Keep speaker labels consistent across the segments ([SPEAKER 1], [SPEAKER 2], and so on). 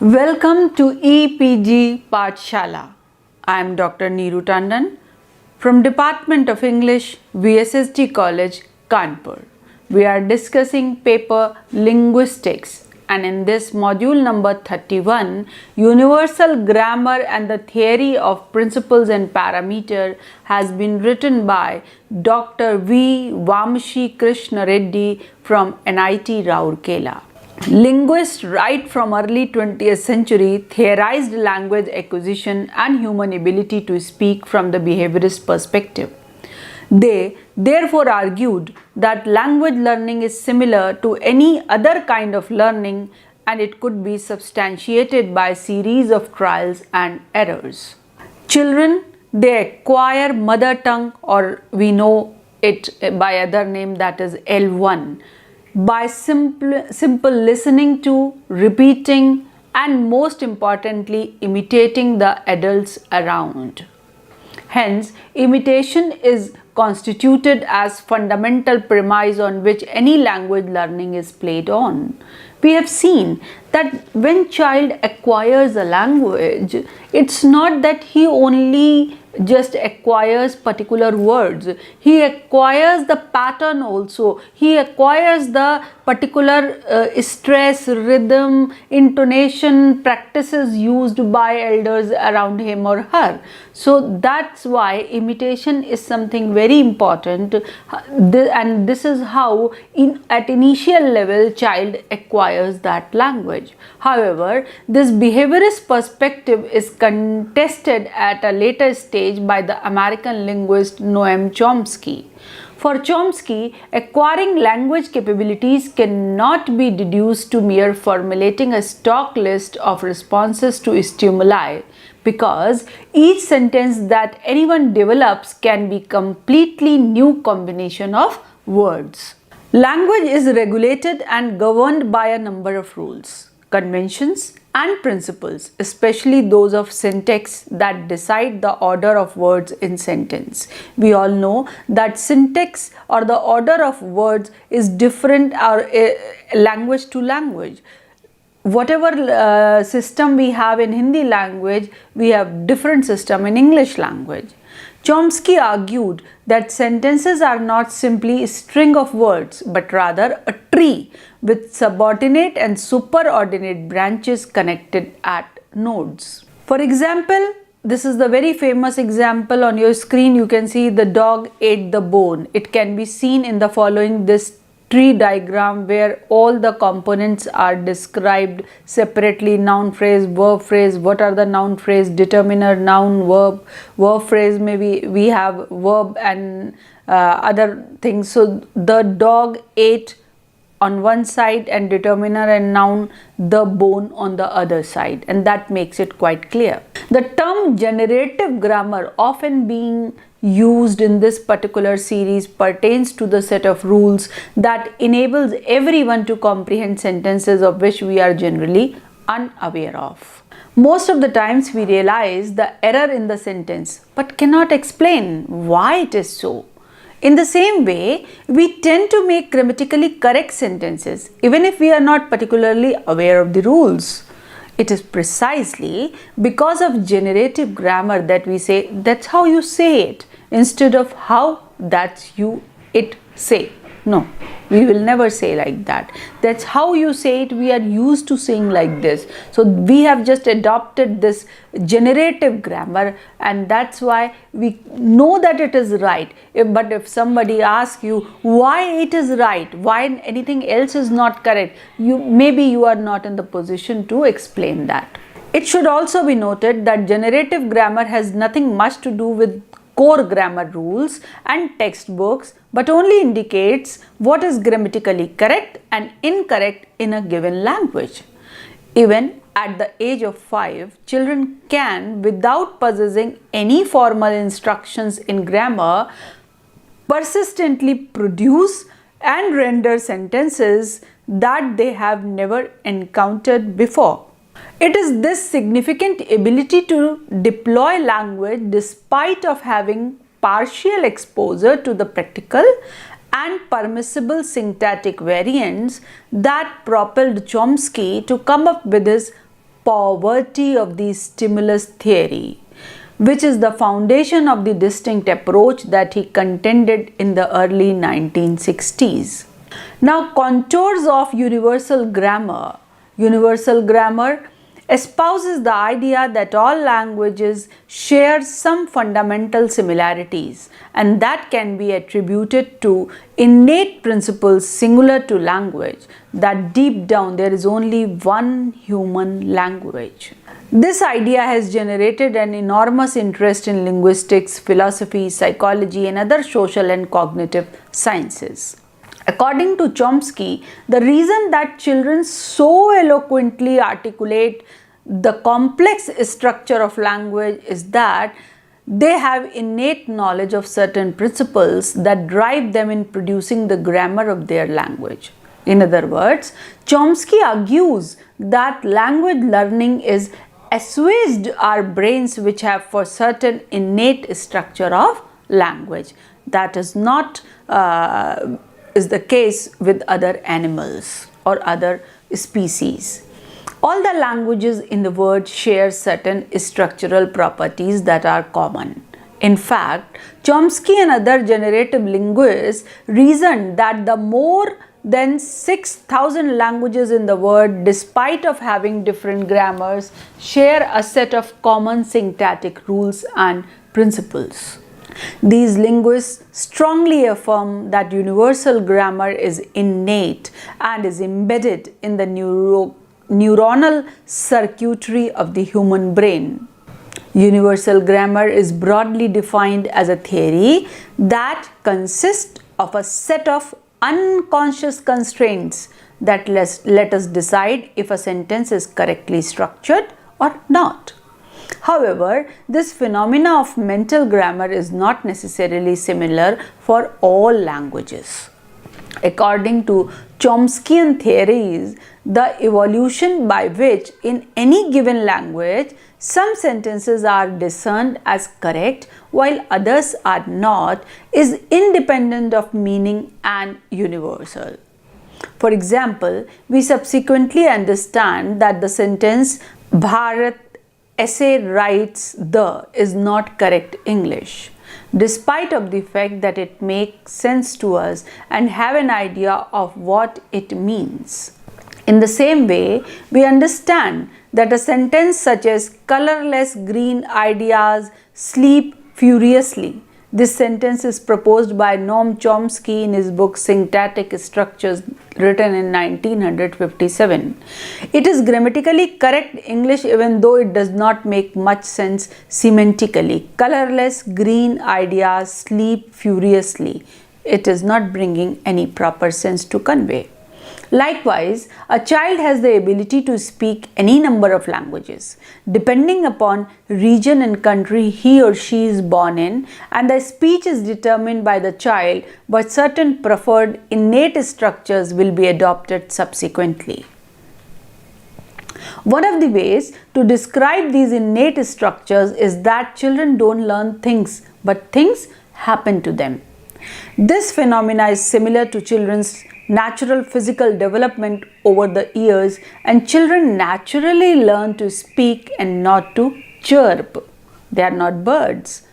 [SPEAKER 1] Welcome to EPG Pathshala. I am Dr. Neeru Tandon from Department of English, VSSD College, Kanpur. We are discussing paper Linguistics, and in this module number 31, Universal Grammar and the Theory of Principles and Parameter has been written by Dr. V. Vamshi Krishna Reddy from NIT Rourkela. Linguists right from early 20th century theorized language acquisition and human ability to speak from the behaviorist perspective. They therefore argued that language learning is similar to any other kind of learning and it could be substantiated by a series of trials and errors. Children, they acquire mother tongue, or we know it by other name, that is L1, by simple listening to, repeating, and most importantly, imitating the adults around. Hence, imitation is constituted as fundamental premise on which any language learning is played on. We have seen that when child acquires a language, it's not that he only just acquires particular words. He acquires the pattern also. He acquires the particular stress, rhythm, intonation, practices used by elders around him or her. So that's why imitation is something very important, and this is how at initial level child acquires that language. However, this behaviorist perspective is contested at a later stage by the American linguist Noam Chomsky. For Chomsky, acquiring language capabilities cannot be deduced to mere formulating a stock list of responses to stimuli, because each sentence that anyone develops can be completely new combination of words. Language is regulated and governed by a number of rules, conventions, and principles, especially those of syntax that decide the order of words in sentence. We all know that syntax or the order of words is different language to language. Whatever system we have in Hindi language, we have different system in English language. Chomsky argued that sentences are not simply a string of words, but rather a tree with subordinate and superordinate branches connected at nodes. For example, this is the very famous example on your screen. You can see the dog ate the bone. It can be seen in the following this tree diagram where all the components are described separately: noun phrase, verb phrase, what are the noun phrase, determiner, noun, verb phrase, maybe we have verb and other things. So the dog ate on one side and determiner and noun the bone on the other side, and that makes it quite clear. The term generative grammar, often being used in this particular series, pertains to the set of rules that enables everyone to comprehend sentences of which we are generally unaware of. Most of the times we realize the error in the sentence but cannot explain why it is so. In the same way, we tend to make grammatically correct sentences even if we are not particularly aware of the rules. It is precisely because of generative grammar that we say, that's how you say it, instead of how that's you it say. No, we will never say like that. That's how you say it. We are used to saying like this. So we have just adopted this generative grammar, and that's why we know that it is right. But if somebody asks you why it is right, why anything else is not correct, maybe you are not in the position to explain that. It should also be noted that generative grammar has nothing much to do with core grammar rules and textbooks, but only indicates what is grammatically correct and incorrect in a given language. Even at the age of 5, children can, without possessing any formal instructions in grammar, persistently produce and render sentences that they have never encountered before. It is this significant ability to deploy language despite of having partial exposure to the practical and permissible syntactic variants that propelled Chomsky to come up with his poverty of the stimulus theory, which is the foundation of the distinct approach that he contended in the early 1960s. Now, contours of universal grammar. Universal grammar espouses the idea that all languages share some fundamental similarities and that can be attributed to innate principles singular to language, that deep down there is only one human language. This idea has generated an enormous interest in linguistics, philosophy, psychology, and other social and cognitive sciences. According to Chomsky, the reason that children so eloquently articulate the complex structure of language is that they have innate knowledge of certain principles that drive them in producing the grammar of their language. In other words, Chomsky argues that language learning is assuaged our brains which have for certain innate structure of language. That is not is the case with other animals or other species. All the languages in the world share certain structural properties that are common. In fact, Chomsky and other generative linguists reasoned that the more than 6,000 languages in the world, despite of having different grammars, share a set of common syntactic rules and principles. These linguists strongly affirm that universal grammar is innate and is embedded in the neuronal circuitry of the human brain. Universal grammar is broadly defined as a theory that consists of a set of unconscious constraints that let us decide if a sentence is correctly structured or not. However, this phenomena of mental grammar is not necessarily similar for all languages. According to Chomskyan theories, the evolution by which in any given language some sentences are discerned as correct while others are not is independent of meaning and universal. For example, we subsequently understand that the sentence Bharat essay writes the is not correct English, despite of the fact that it makes sense to us and have an idea of what it means. In the same way, we understand that a sentence such as colorless green ideas sleep furiously. This sentence is proposed by Noam Chomsky in his book Syntactic Structures, written in 1957. It is grammatically correct English even though it does not make much sense semantically. Colorless green ideas sleep furiously. It is not bringing any proper sense to convey. Likewise, a child has the ability to speak any number of languages, depending upon region and country he or she is born in, and the speech is determined by the child, but certain preferred innate structures will be adopted subsequently. One of the ways to describe these innate structures is that children don't learn things, but things happen to them. This phenomena is similar to children's natural physical development over the years, and children naturally learn to speak and not to chirp. They are not birds.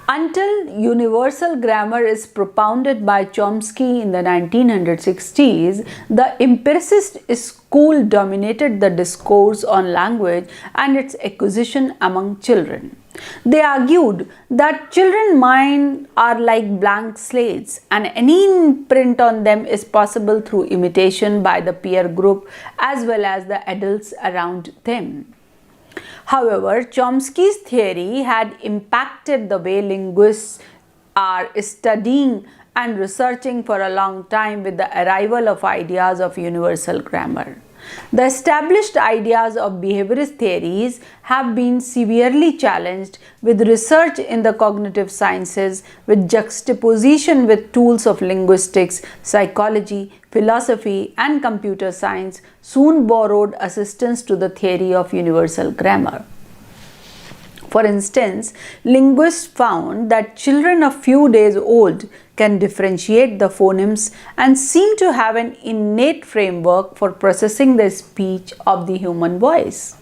[SPEAKER 1] Until universal grammar is propounded by Chomsky in the 1960s, the empiricist school dominated the discourse on language and its acquisition among children. They argued that children's minds are like blank slates and any imprint on them is possible through imitation by the peer group as well as the adults around them. However, Chomsky's theory had impacted the way linguists are studying and researching for a long time with the arrival of ideas of universal grammar. The established ideas of behaviorist theories have been severely challenged with research in the cognitive sciences, with juxtaposition with tools of linguistics, psychology, philosophy, and computer science soon borrowed assistance to the theory of universal grammar. For instance, linguists found that children a few days old can differentiate the phonemes and seem to have an innate framework for processing the speech of the human voice.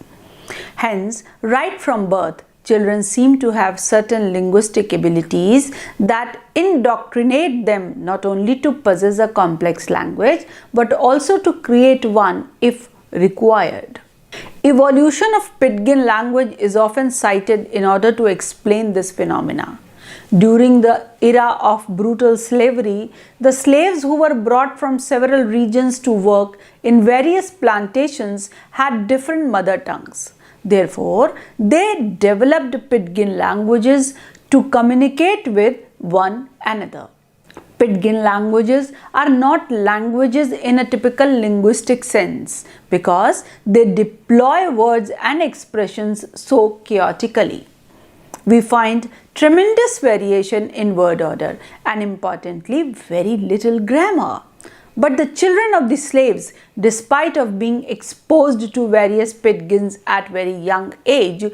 [SPEAKER 1] Hence, right from birth, children seem to have certain linguistic abilities that indoctrinate them not only to possess a complex language but also to create one if required. Evolution of Pidgin language is often cited in order to explain this phenomena. During the era of brutal slavery, the slaves who were brought from several regions to work in various plantations had different mother tongues. Therefore, they developed Pidgin languages to communicate with one another. Pidgin languages are not languages in a typical linguistic sense because they deploy words and expressions so chaotically. We find tremendous variation in word order and importantly very little grammar. But the children of the slaves, despite of being exposed to various Pidgins at very young age,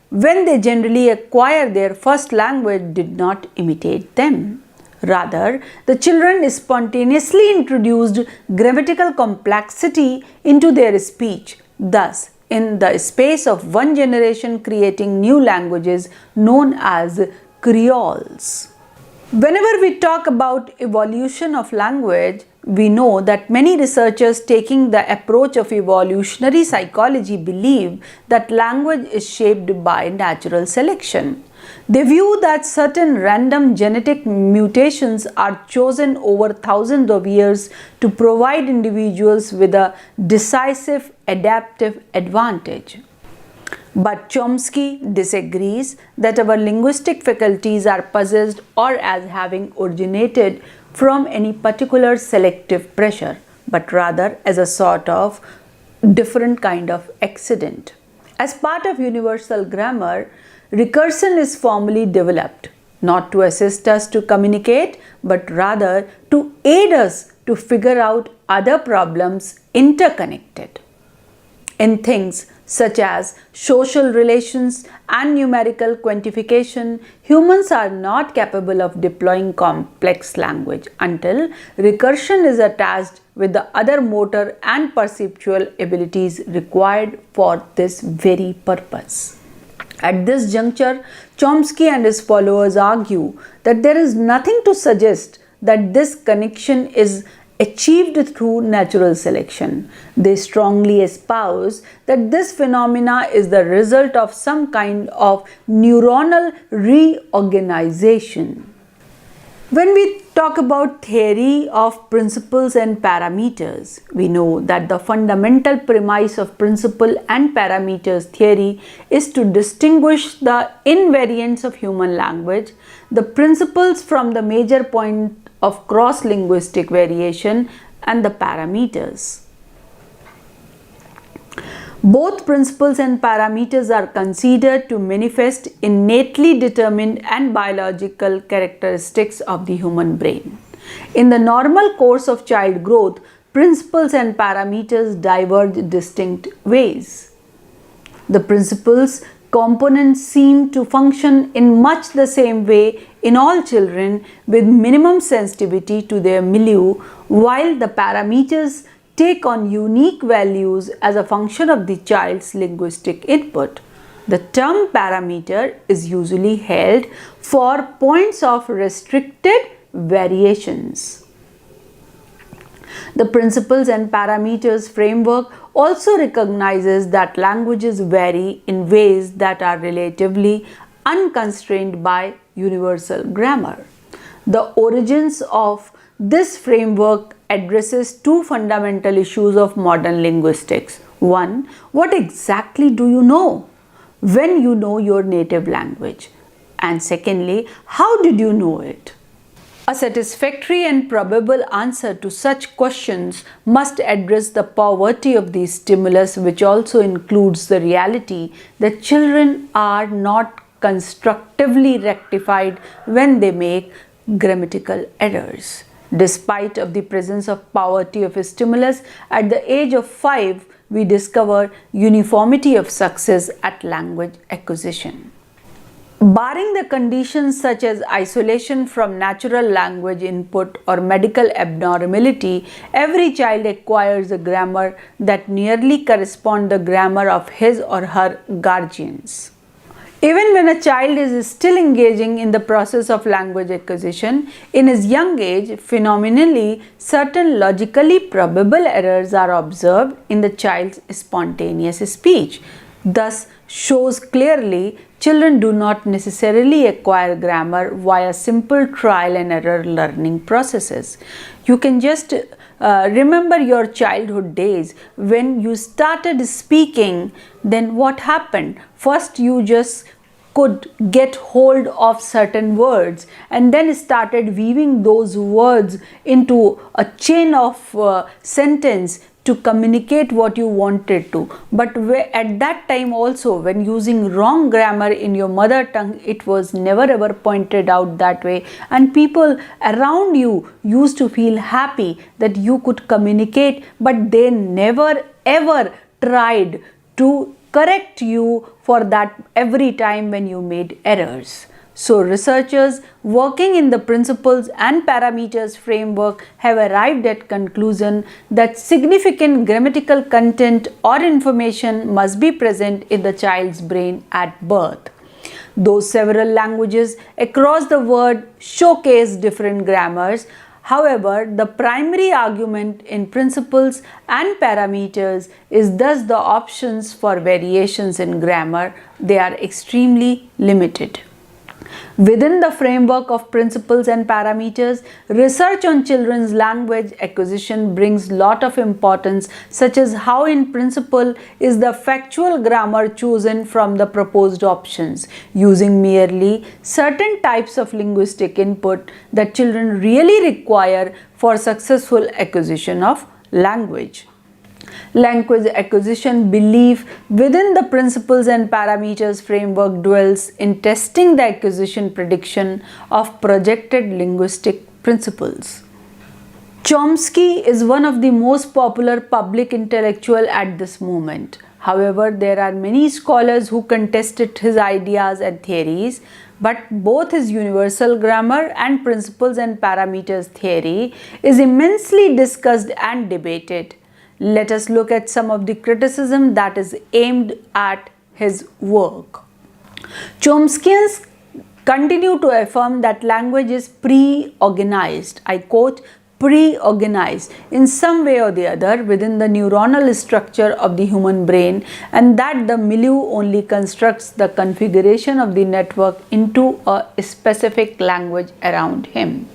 [SPEAKER 1] when they generally acquire their first language, did not imitate them. Rather, the children spontaneously introduced grammatical complexity into their speech, thus in the space of one generation creating new languages known as creoles. Whenever we talk about evolution of language, we know that many researchers taking the approach of evolutionary psychology believe that language is shaped by natural selection. They view that certain random genetic mutations are chosen over thousands of years to provide individuals with a decisive adaptive advantage. But Chomsky disagrees that our linguistic faculties are possessed or as having originated from any particular selective pressure, but rather as a sort of different kind of accident. As part of universal grammar, recursion is formally developed, not to assist us to communicate, but rather to aid us to figure out other problems interconnected. In things such as social relations and numerical quantification, humans are not capable of deploying complex language until recursion is attached with the other motor and perceptual abilities required for this very purpose. At this juncture, Chomsky and his followers argue that there is nothing to suggest that this connection is achieved through natural selection. They strongly espouse that this phenomena is the result of some kind of neuronal reorganization. When we talk about theory of principles and parameters, we know that the fundamental premise of principle and parameters theory is to distinguish the invariants of human language, the principles from the major point of cross-linguistic variation, and the parameters. Both principles and parameters are considered to manifest innately determined and biological characteristics of the human brain. In the normal course of child growth, principles and parameters diverge distinct ways. The principles components seem to function in much the same way in all children with minimum sensitivity to their milieu, while the parameters take on unique values as a function of the child's linguistic input. The term parameter is usually held for points of restricted variations. The principles and parameters framework also recognizes that languages vary in ways that are relatively unconstrained by universal grammar. The origins of this framework addresses two fundamental issues of modern linguistics. One, what exactly do you know when you know your native language? And secondly, how did you know it? A satisfactory and probable answer to such questions must address the poverty of the stimulus, which also includes the reality that children are not constructively rectified when they make grammatical errors. Despite of the presence of poverty of a stimulus, at the age of 5, we discover uniformity of success at language acquisition. Barring the conditions such as isolation from natural language input or medical abnormality, every child acquires a grammar that nearly corresponds to the grammar of his or her guardians. Even when a child is still engaging in the process of language acquisition, in his young age, phenomenally, certain logically probable errors are observed in the child's spontaneous speech. Thus, shows clearly children do not necessarily acquire grammar via simple trial and error learning processes. You can just remember your childhood days when you started speaking. Then what happened? First you just could get hold of certain words and then started weaving those words into a chain of sentence to communicate what you wanted to. But at that time also, when using wrong grammar in your mother tongue, it was never ever pointed out that way, and people around you used to feel happy that you could communicate, but they never ever tried to correct you for that every time when you made errors. So researchers working in the principles and parameters framework have arrived at conclusion that significant grammatical content or information must be present in the child's brain at birth. Though several languages across the world showcase different grammars, however, the primary argument in principles and parameters is thus the options for variations in grammar, they are extremely limited. Within the framework of principles and parameters, research on children's language acquisition brings lot of importance, such as how in principle is the factual grammar chosen from the proposed options, using merely certain types of linguistic input that children really require for successful acquisition of language. Language acquisition belief within the principles and parameters framework dwells in testing the acquisition prediction of projected linguistic principles. Chomsky is one of the most popular public intellectual at this moment. However, there are many scholars who contested his ideas and theories, but both his universal grammar and principles and parameters theory is immensely discussed and debated. Let us look at some of the criticism that is aimed at his work. Chomskyans continue to affirm that language is pre-organized, I quote, pre-organized in some way or the other within the neuronal structure of the human brain, and that the milieu only constructs the configuration of the network into a specific language around him.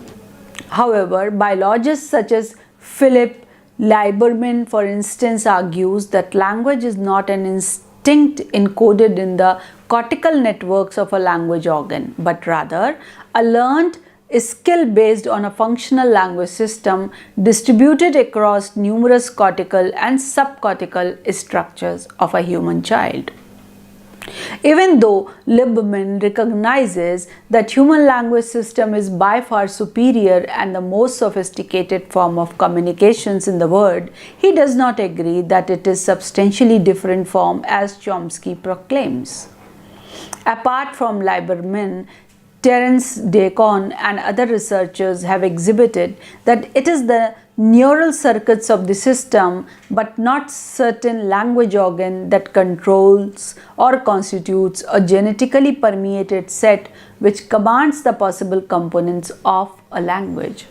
[SPEAKER 1] However, biologists such as Philip Lieberman, for instance, argues that language is not an instinct encoded in the cortical networks of a language organ, but rather a learned skill based on a functional language system distributed across numerous cortical and subcortical structures of a human child. Even though Lieberman recognizes that human language system is by far superior and the most sophisticated form of communications in the world, he does not agree that it is substantially different form as Chomsky proclaims. Apart from Lieberman, Terence Deacon and other researchers have exhibited that it is the neural circuits of the system but not certain language organ that controls or constitutes a genetically permeated set which commands the possible components of a language.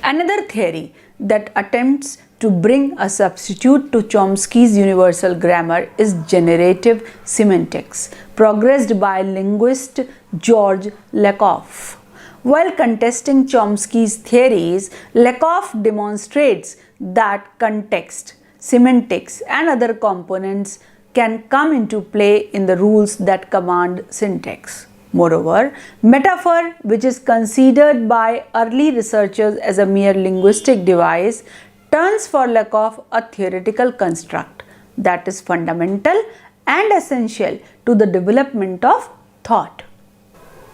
[SPEAKER 1] Another theory that attempts to bring a substitute to Chomsky's universal grammar is generative semantics, progressed by linguist George Lakoff. While contesting Chomsky's theories, Lakoff demonstrates that context, semantics, and other components can come into play in the rules that command syntax. Moreover, metaphor, which is considered by early researchers as a mere linguistic device, turns for Lakoff a theoretical construct that is fundamental and essential to the development of thought.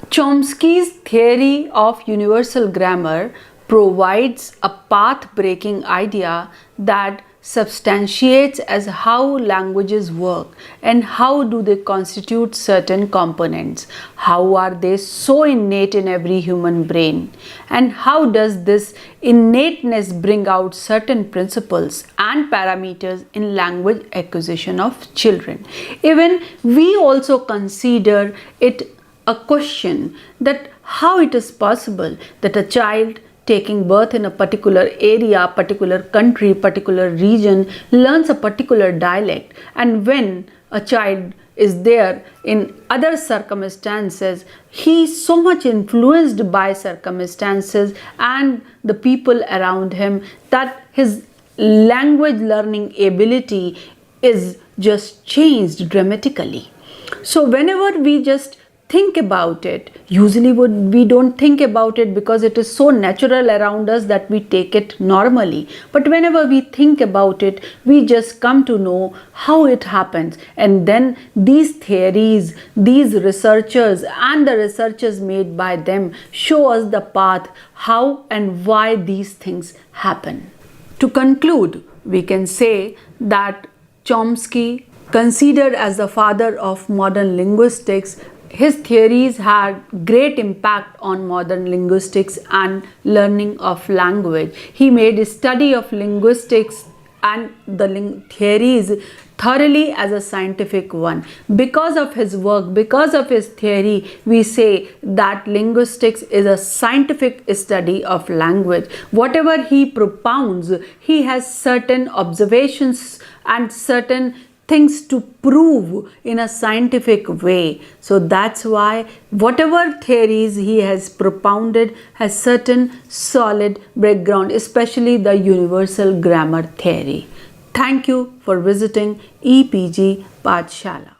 [SPEAKER 1] Chomsky's theory of universal grammar provides a path-breaking idea that substantiates as how languages work and how do they constitute certain components, how are they so innate in every human brain, and how does this innateness bring out certain principles and parameters in language acquisition of children. Even we also consider it a question that how it is possible that a child taking birth in a particular area, particular country, particular region learns a particular dialect, and when a child is there in other circumstances, he is so much influenced by circumstances and the people around him that his language learning ability is just changed dramatically. So whenever we just think about it, usually we don't think about it because it is so natural around us that we take it normally, but whenever we think about it, we just come to know how it happens, and then these theories, these researchers and the researches made by them show us the path how and why these things happen. To conclude, we can say that Chomsky, considered as the father of modern linguistics, his theories had great impact on modern linguistics and learning of language. He made a study of linguistics and the theories thoroughly as a scientific one. Because of his work, because of his theory, we say that linguistics is a scientific study of language. Whatever he propounds, he has certain observations and certain things to prove in a scientific way. So that's why whatever theories he has propounded has certain solid background, especially the universal grammar theory. Thank you for visiting EPG Pathshala.